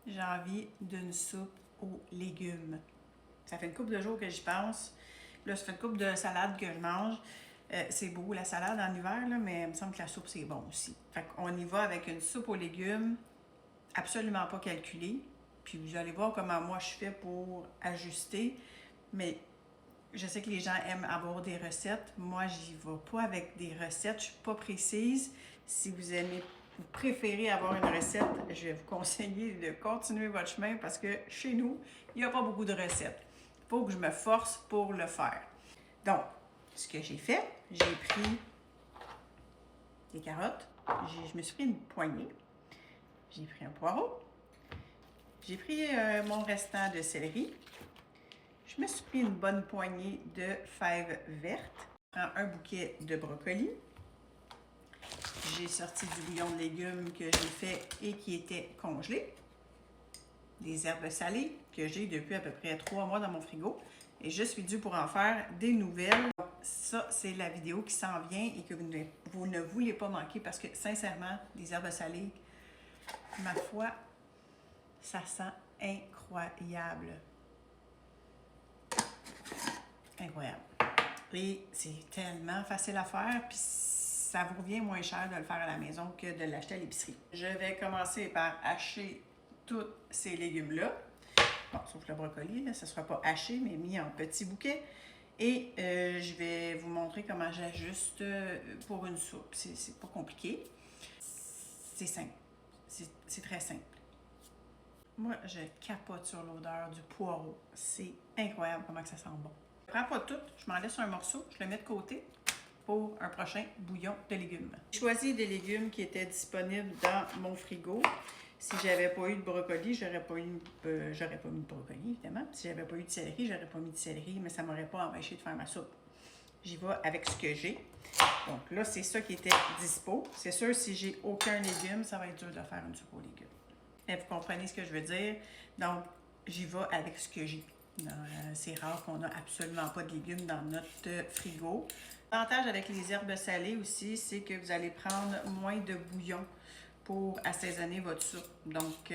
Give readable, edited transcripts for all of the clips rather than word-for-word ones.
j'ai envie d'une soupe aux légumes. Ça fait une couple de jours que j'y pense. Là, ça fait une couple de salades que je mange. C'est beau la salade en hiver, là, mais il me semble que la soupe, c'est bon aussi. Fait qu'on y va avec une soupe aux légumes, absolument pas calculée. Puis vous allez voir comment moi je fais pour ajuster. Mais je sais que les gens aiment avoir des recettes. Moi, j'y vais pas avec des recettes. Je suis pas précise. Si vous aimez, vous préférez avoir une recette, je vais vous conseiller de continuer votre chemin parce que chez nous, il n'y a pas beaucoup de recettes. Il faut que je me force pour le faire. Donc, ce que j'ai fait, j'ai pris des carottes. Je me suis pris une poignée. J'ai pris un poireau. J'ai pris mon restant de céleri. Je me suis pris une bonne poignée de fèves vertes. Je prends un bouquet de brocolis. J'ai sorti du bouillon de légumes que j'ai fait et qui était congelé. Des herbes salées que j'ai depuis à peu près 3 mois dans mon frigo. Et je suis due pour en faire des nouvelles. Ça, c'est la vidéo qui s'en vient et que vous ne voulez pas manquer parce que, sincèrement, des herbes salées, ma foi, ça sent incroyable. Incroyable. Et c'est tellement facile à faire, puis ça vous revient moins cher de le faire à la maison que de l'acheter à l'épicerie. Je vais commencer par hacher tous ces légumes-là. Bon, sauf le brocoli, là, ça ne sera pas haché, mais mis en petits bouquets. Et je vais vous montrer comment j'ajuste pour une soupe. C'est pas compliqué. C'est simple. C'est très simple. Moi, je capote sur l'odeur du poireau. C'est incroyable comment ça sent bon. Je ne prends pas tout, je m'en laisse un morceau, je le mets de côté pour un prochain bouillon de légumes. J'ai choisi des légumes qui étaient disponibles dans mon frigo. Si j'avais pas eu de brocoli, j'aurais pas mis de brocoli, évidemment. Si j'avais pas eu de céleri, j'aurais pas mis de céleri, mais ça m'aurait pas empêché de faire ma soupe. J'y vais avec ce que j'ai. Donc là, c'est ça qui était dispo. C'est sûr, si j'ai aucun légume, ça va être dur de faire une soupe aux légumes. Et vous comprenez ce que je veux dire? Donc, j'y vais avec ce que j'ai. C'est rare qu'on n'a absolument pas de légumes dans notre frigo. L'avantage avec les herbes salées aussi, c'est que vous allez prendre moins de bouillon pour assaisonner votre soupe. Donc,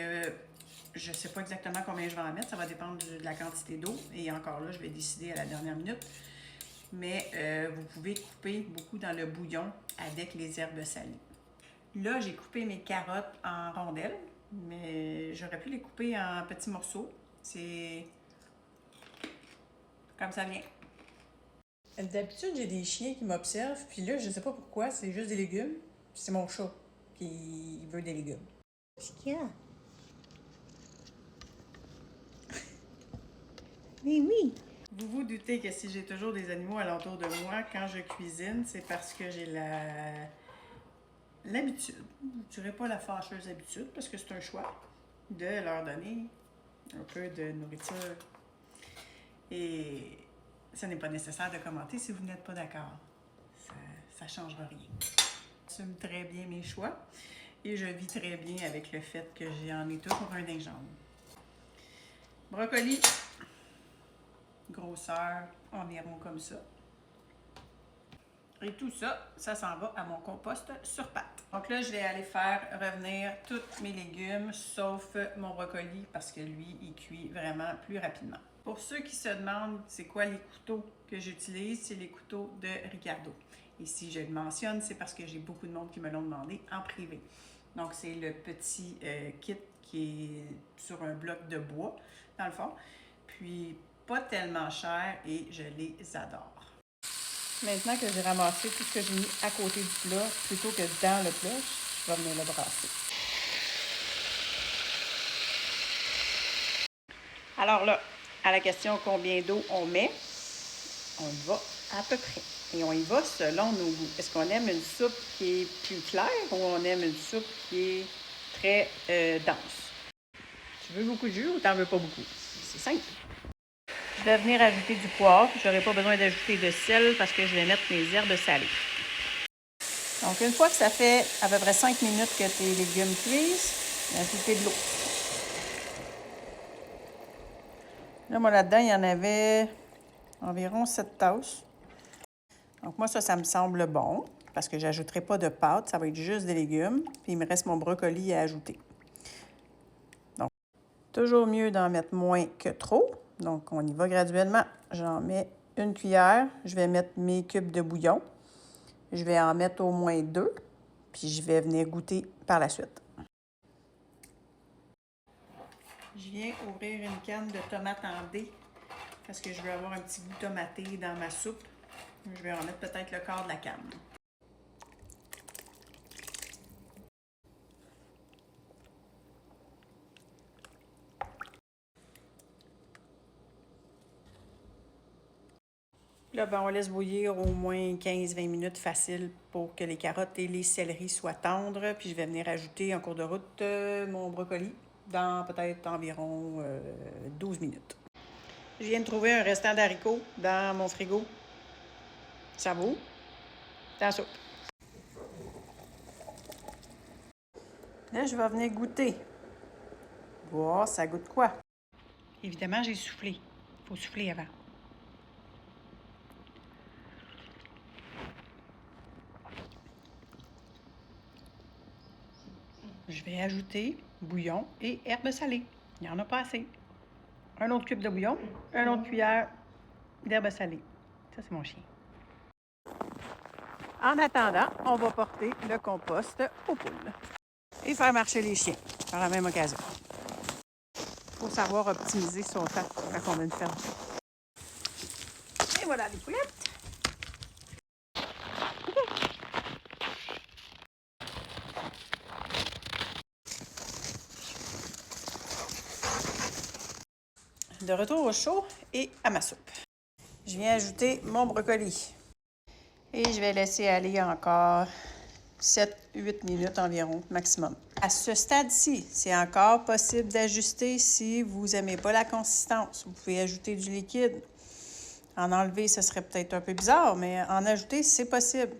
je ne sais pas exactement combien je vais en mettre. Ça va dépendre de la quantité d'eau. Et encore là, je vais décider à la dernière minute. Mais vous pouvez couper beaucoup dans le bouillon avec les herbes salées. Là, j'ai coupé mes carottes en rondelles, mais j'aurais pu les couper en petits morceaux. C'est comme ça vient. D'habitude, j'ai des chiens qui m'observent, puis là, je sais pas pourquoi, c'est juste des légumes. C'est mon chat qui veut des légumes. Qu'est-ce qu'il y a? Mais oui! Vous vous doutez que si j'ai toujours des animaux alentour de moi, quand je cuisine, c'est parce que j'ai l'habitude, je dirais pas la fâcheuse habitude, parce que c'est un choix, de leur donner un peu de nourriture. Et ce n'est pas nécessaire de commenter si vous n'êtes pas d'accord. Ça ne changera rien. J'assume très bien mes choix et je vis très bien avec le fait que j'en ai toujours un d'un jambe. Brocoli, grosseur environ comme ça. Et tout ça, ça s'en va à mon compost sur pâte. Donc là, je vais aller faire revenir tous mes légumes, sauf mon brocoli, parce que lui, il cuit vraiment plus rapidement. Pour ceux qui se demandent c'est quoi les couteaux que j'utilise, c'est les couteaux de Ricardo. Et si je le mentionne, c'est parce que j'ai beaucoup de monde qui me l'ont demandé en privé. Donc, c'est le petit kit qui est sur un bloc de bois, dans le fond. Puis, pas tellement cher et je les adore. Maintenant que j'ai ramassé tout ce que j'ai mis à côté du plat, plutôt que dans le plat, je vais venir le brasser. Alors là, à la question combien d'eau on met, on y va à peu près. Et on y va selon nos goûts. Est-ce qu'on aime une soupe qui est plus claire ou on aime une soupe qui est très dense? Tu veux beaucoup de jus ou t'en veux pas beaucoup? C'est simple. Je vais venir ajouter du poivre. Je n'aurai pas besoin d'ajouter de sel parce que je vais mettre mes herbes salées. Donc, une fois que ça fait à peu près 5 minutes que tes légumes cuisent, ajouter de l'eau. Là, moi, là-dedans, il y en avait environ 7 tasses. Donc, moi, ça me semble bon parce que je n'ajouterai pas de pâte. Ça va être juste des légumes. Puis, il me reste mon brocoli à ajouter. Donc, Toujours mieux d'en mettre moins que trop. Donc, on y va graduellement. J'en mets une cuillère. Je vais mettre mes cubes de bouillon. Je vais en mettre au moins 2. Puis, je vais venir goûter par la suite. Je viens ouvrir une canne de tomates en dés parce que je veux avoir un petit goût tomaté dans ma soupe. Je vais en mettre peut-être le quart de la canne. Là, ben, on laisse bouillir au moins 15-20 minutes facile pour que les carottes et les céleris soient tendres. Puis je vais venir ajouter en cours de route mon brocoli dans peut-être environ 12 minutes. Je viens de trouver un restant d'haricots dans mon frigo. Ça vaut? Dans la soupe. Là, je vais venir goûter. Voir, ça goûte quoi? Évidemment, j'ai soufflé. Il faut souffler avant. Je vais ajouter bouillon et herbes salées. Il n'y en a pas assez. Un autre cube de bouillon, une autre cuillère d'herbes salées. Ça, c'est mon chien. En attendant, on va porter le compost aux poules et faire marcher les chiens par la même occasion. Il faut savoir optimiser son temps quand on a une ferme. Et voilà les poulettes. De retour au chaud et à ma soupe. Je viens ajouter mon brocoli. Et je vais laisser aller encore 7-8 minutes environ, maximum. À ce stade-ci, c'est encore possible d'ajuster si vous n'aimez pas la consistance. Vous pouvez ajouter du liquide. En enlever, ce serait peut-être un peu bizarre, mais en ajouter, c'est possible.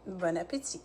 Bon appétit!